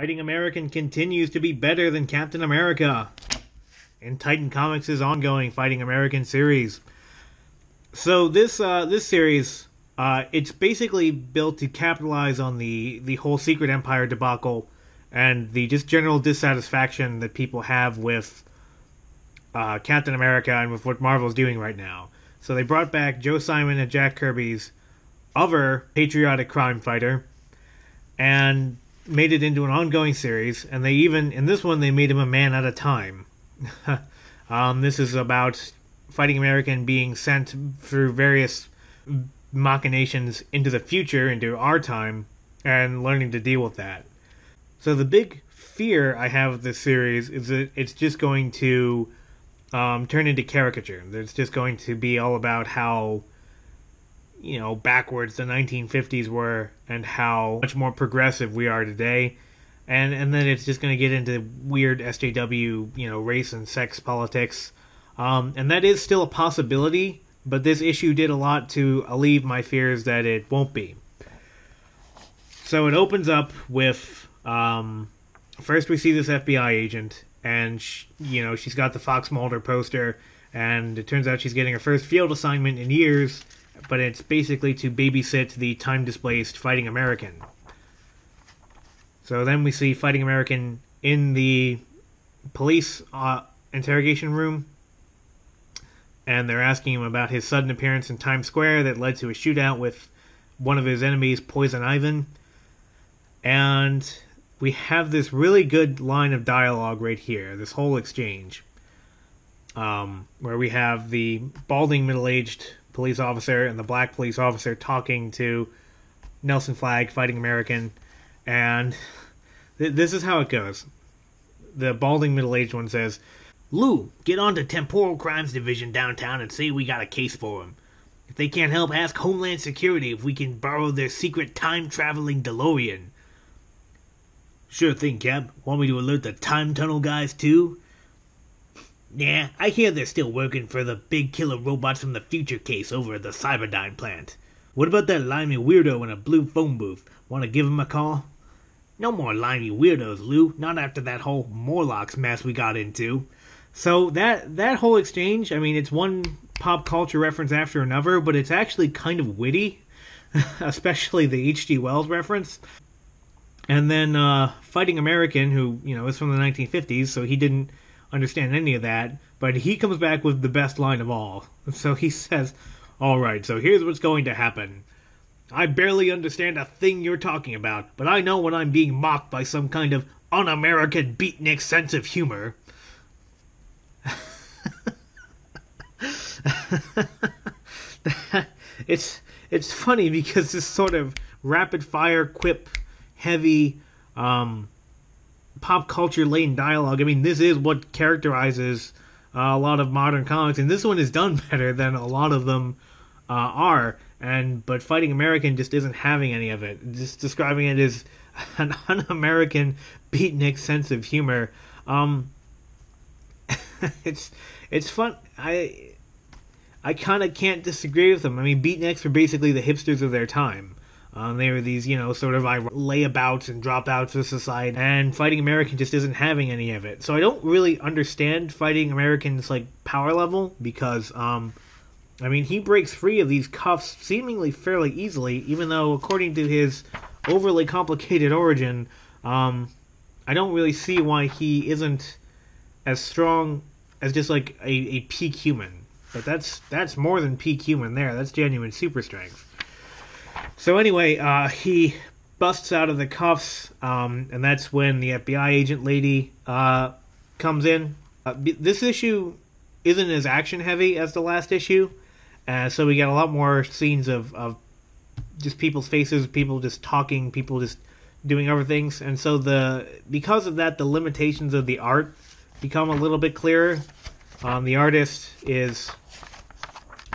Fighting American continues to be better than Captain America in Titan Comics' ongoing Fighting American series. So this series, it's basically built to capitalize on the whole Secret Empire debacle and the just general dissatisfaction that people have with Captain America and with what Marvel's doing right now. So they brought back Joe Simon and Jack Kirby's other patriotic crime fighter and made it into an ongoing series, and they even, in this one, they made him a man at a time. This is about Fighting American being sent through various machinations into the future, into our time, and learning to deal with that. So the big fear I have of this series is that it's just going to turn into caricature. It's just going to be all about how, backwards the 1950s were and how much more progressive we are today. And then it's just going to get into weird SJW, race and sex politics. And that is still a possibility, but this issue did a lot to alleviate my fears that it won't be. So it opens up with, first we see this FBI agent, and she's got the Fox Mulder poster, and it turns out she's getting her first field assignment in years, but it's basically to babysit the time-displaced Fighting American. So then we see Fighting American in the police interrogation room, and they're asking him about his sudden appearance in Times Square that led to a shootout with one of his enemies, Poison Ivan. And we have this really good line of dialogue right here, this whole exchange, where we have the balding middle-aged police officer and the black police officer talking to Nelson Flagg, Fighting American, and this is how it goes. The balding middle-aged one says, "Lou, get on to Temporal Crimes Division downtown and say we got a case for him. If they can't help, ask Homeland Security if we can borrow their secret time-traveling DeLorean." "Sure thing, Cap. Want me to alert the time tunnel guys, too?" "Yeah, I hear they're still working for the big killer robots from the future case over at the Cyberdyne plant. What about that limey weirdo in a blue phone booth? Want to give him a call?" "No more limey weirdos, Lou. Not after that whole Morlocks mess we got into." So that whole exchange, it's one pop culture reference after another, but it's actually kind of witty, especially the H.G. Wells reference. And then Fighting American, who, is from the 1950s, so he didn't understand any of that, but he comes back with the best line of all. So he says, "All right, so here's what's going to happen. I barely understand a thing you're talking about, but I know when I'm being mocked by some kind of un-American beatnik sense of humor." It's funny because this sort of rapid-fire, quip-heavy, pop culture laden dialogue. This is what characterizes a lot of modern comics, and this one is done better than a lot of them are. But Fighting American just isn't having any of it. Just describing it as an un-American beatnik sense of humor. It's fun. I kind of can't disagree with them. Beatniks were basically the hipsters of their time. They were these, sort of layabouts and dropouts of society, and Fighting American just isn't having any of it. So I don't really understand Fighting American's, power level, because, he breaks free of these cuffs seemingly fairly easily, even though, according to his overly complicated origin, I don't really see why he isn't as strong as just, a peak human. But that's more than peak human there. That's genuine super strength. So anyway, he busts out of the cuffs, and that's when the FBI agent lady comes in. This issue isn't as action-heavy as the last issue, so we got a lot more scenes of just people's faces, people just talking, people just doing other things. And so because of that, the limitations of the art become a little bit clearer. The artist is...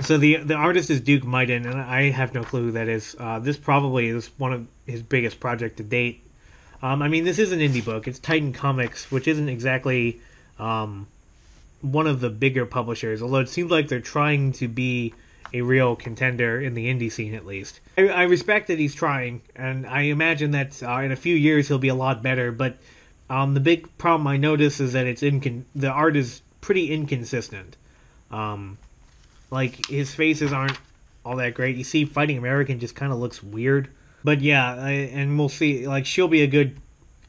So the artist is Duke Maiden, and I have no clue who that is. This probably is one of his biggest projects to date. This is an indie book. It's Titan Comics, which isn't exactly one of the bigger publishers, although it seems like they're trying to be a real contender in the indie scene, at least. I respect that he's trying, and I imagine that in a few years he'll be a lot better. But the big problem I notice is that the art is pretty inconsistent. Like his faces aren't all that great. You see, Fighting American just kind of looks weird. But yeah, and we'll see. Like she'll be a good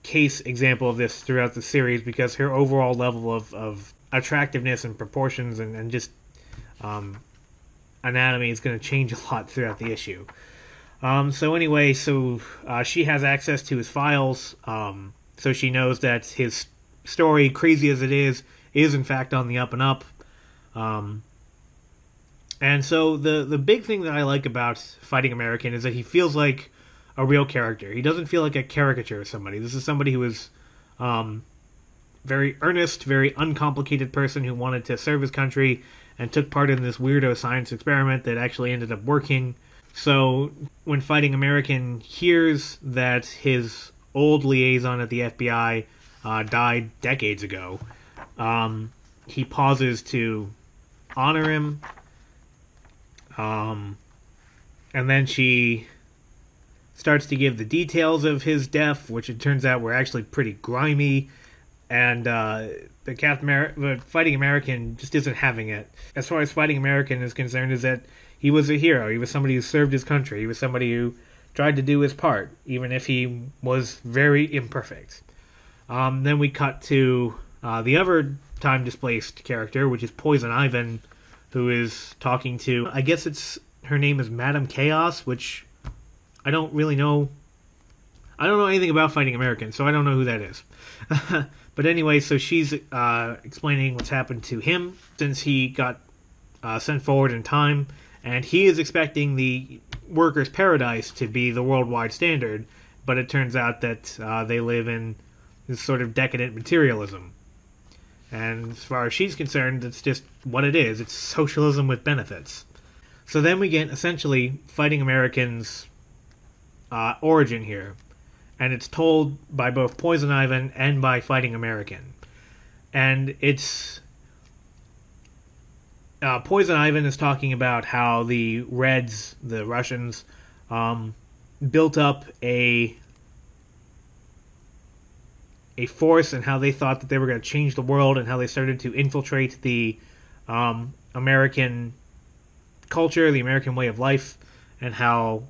case example of this throughout the series because her overall level of attractiveness and proportions and just anatomy is going to change a lot throughout the issue. So anyway, she has access to his files, so she knows that his story, crazy as it is in fact on the up and up. And so the big thing that I like about Fighting American is that he feels like a real character. He doesn't feel like a caricature of somebody. This is somebody who is very earnest, very uncomplicated person who wanted to serve his country and took part in this weirdo science experiment that actually ended up working. So when Fighting American hears that his old liaison at the FBI died decades ago, he pauses to honor him. And then she starts to give the details of his death, which it turns out were actually pretty grimy. And the Fighting American just isn't having it. As far as Fighting American is concerned, is that he was a hero. He was somebody who served his country. He was somebody who tried to do his part, even if he was very imperfect. Then we cut to the other time-displaced character, which is Poison Ivan, who is talking to, I guess her name is Madame Chaos, which I don't really know. I don't know anything about Fighting American, so I don't know who that is. But anyway, so she's explaining what's happened to him since he got sent forward in time, and he is expecting the workers' paradise to be the worldwide standard, but it turns out that they live in this sort of decadent materialism. And as far as she's concerned, it's just what it is. It's socialism with benefits. So then we get essentially Fighting American's origin here. And it's told by both Poison Ivan and by Fighting American. And it's... Poison Ivan is talking about how the Reds, the Russians, built up a force and how they thought that they were going to change the world and how they started to infiltrate the American culture, the American way of life, and how,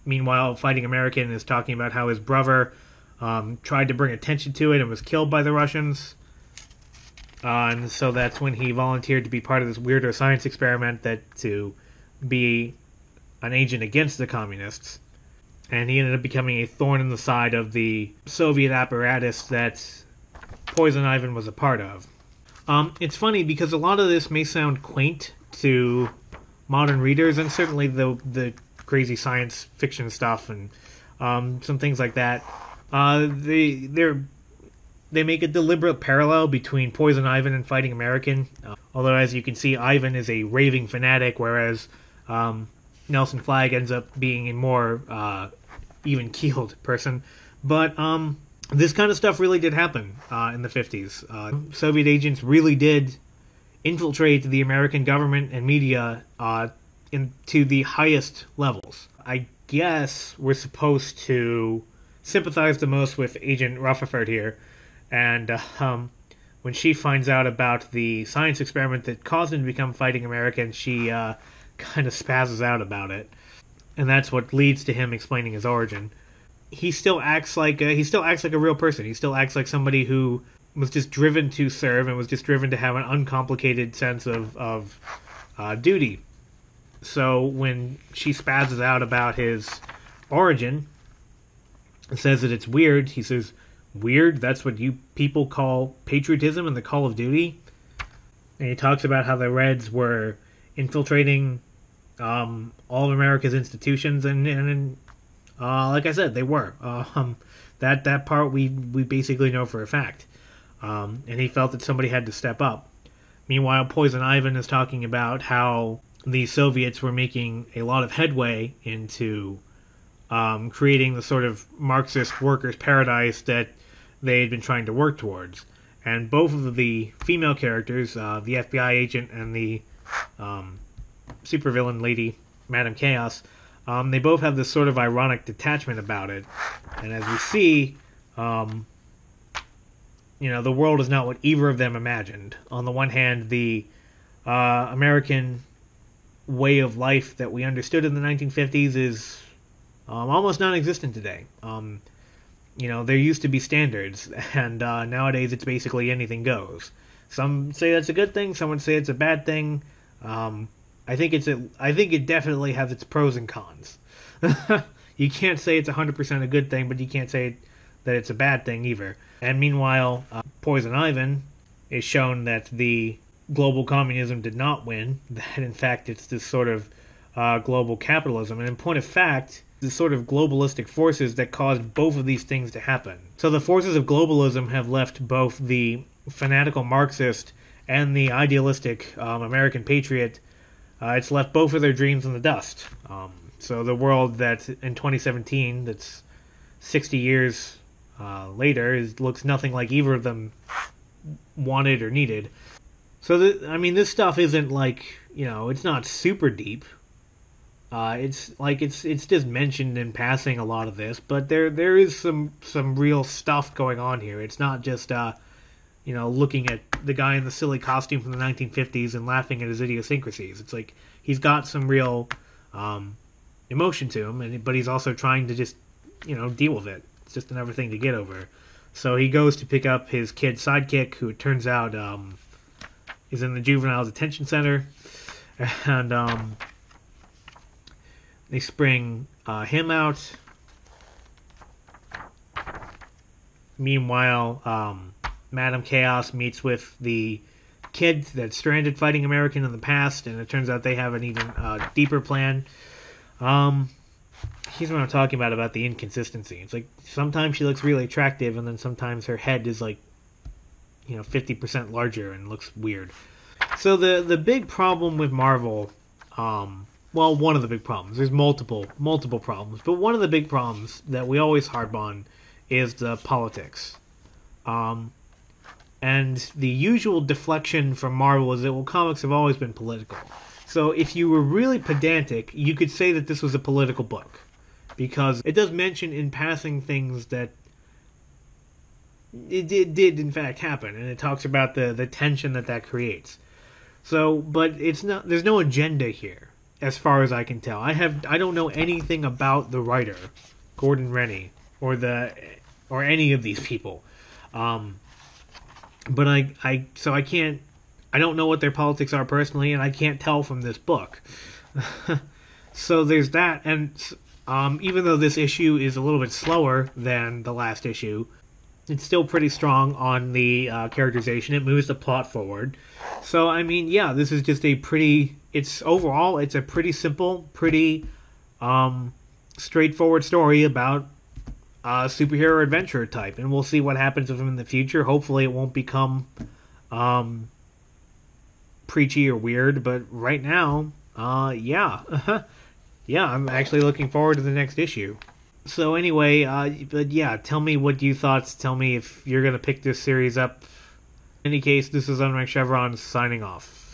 meanwhile, Fighting American is talking about how his brother tried to bring attention to it and was killed by the Russians. And so that's when he volunteered to be part of this weirdo science experiment to be an agent against the communists. And he ended up becoming a thorn in the side of the Soviet apparatus that Poison Ivan was a part of. It's funny because a lot of this may sound quaint to modern readers, and certainly the crazy science fiction stuff and some things like that. They make a deliberate parallel between Poison Ivan and Fighting American. Although, as you can see, Ivan is a raving fanatic, whereas Nelson Flagg ends up being a more even-keeled person. But this kind of stuff really did happen in the 50s. Soviet agents really did infiltrate the American government and media into the highest levels. I guess we're supposed to sympathize the most with Agent Rutherford here. And when she finds out about the science experiment that caused him to become Fighting American, she kind of spazzes out about it. And that's what leads to him explaining his origin. He still acts like a real person. He still acts like somebody who was just driven to serve and was just driven to have an uncomplicated sense of duty. So when she spazzes out about his origin and says that it's weird, he says, "Weird? That's what you people call patriotism and the Call of Duty?" And he talks about how the Reds were infiltrating all of America's institutions, and like I said, they were. That part we basically know for a fact. And he felt that somebody had to step up. Meanwhile, Poison Ivan is talking about how the Soviets were making a lot of headway into creating the sort of Marxist workers' paradise that they had been trying to work towards. And both of the female characters, the FBI agent and the supervillain lady, Madame Chaos, they both have this sort of ironic detachment about it. And as we see, the world is not what either of them imagined. On the one hand, the American way of life that we understood in the 1950s is almost non-existent today. There used to be standards, and nowadays it's basically anything goes. Some say that's a good thing. Some would say it's a bad thing. I think it definitely has its pros and cons. You can't say it's 100% a good thing, but you can't say that it's a bad thing either. And meanwhile, Poison Ivan is shown that the global communism did not win. That in fact it's this sort of global capitalism. And in point of fact, the sort of globalistic forces that caused both of these things to happen. So the forces of globalism have left both the fanatical Marxist and the idealistic American patriot. It's left both of their dreams in the dust. So the world that in 2017, that's 60 years later, looks nothing like either of them wanted or needed. So this stuff isn't it's not super deep. It's just mentioned in passing, a lot of this, but there is some real stuff going on here. It's not just looking at the guy in the silly costume from the 1950s and laughing at his idiosyncrasies. It's like he's got some real emotion to him, but he's also trying to just deal with it. It's just another thing to get over. So he goes to pick up his kid sidekick, who it turns out is in the juvenile detention center, and they spring him out. Meanwhile, Madame Chaos meets with the kid that's stranded fighting American in the past, and it turns out they have an even deeper plan. Here's what I'm talking about the inconsistency. It's like sometimes she looks really attractive, and then sometimes her head is 50% larger and looks weird. So the big problem with Marvel, one of the big problems. There's multiple problems, but one of the big problems that we always harp on is the politics. And the usual deflection from Marvel is that, comics have always been political. So if you were really pedantic, you could say that this was a political book, because it does mention in passing things that it did in fact happen, and it talks about the tension that creates. So, but it's not. There's no agenda here, as far as I can tell. I don't know anything about the writer, Gordon Rennie, or any of these people. But I can't. I don't know what their politics are personally, and I can't tell from this book. So there's that, and even though this issue is a little bit slower than the last issue, it's still pretty strong on the characterization. It moves the plot forward. So this is just a pretty. Overall a pretty simple, pretty straightforward story about a superhero adventure type, and we'll see what happens with him in the future. Hopefully, it won't become preachy or weird, but right now, yeah, I'm actually looking forward to the next issue. So anyway, tell me what you thought. Tell me if you're gonna pick this series up. In any case, this is Unranked Chevron signing off.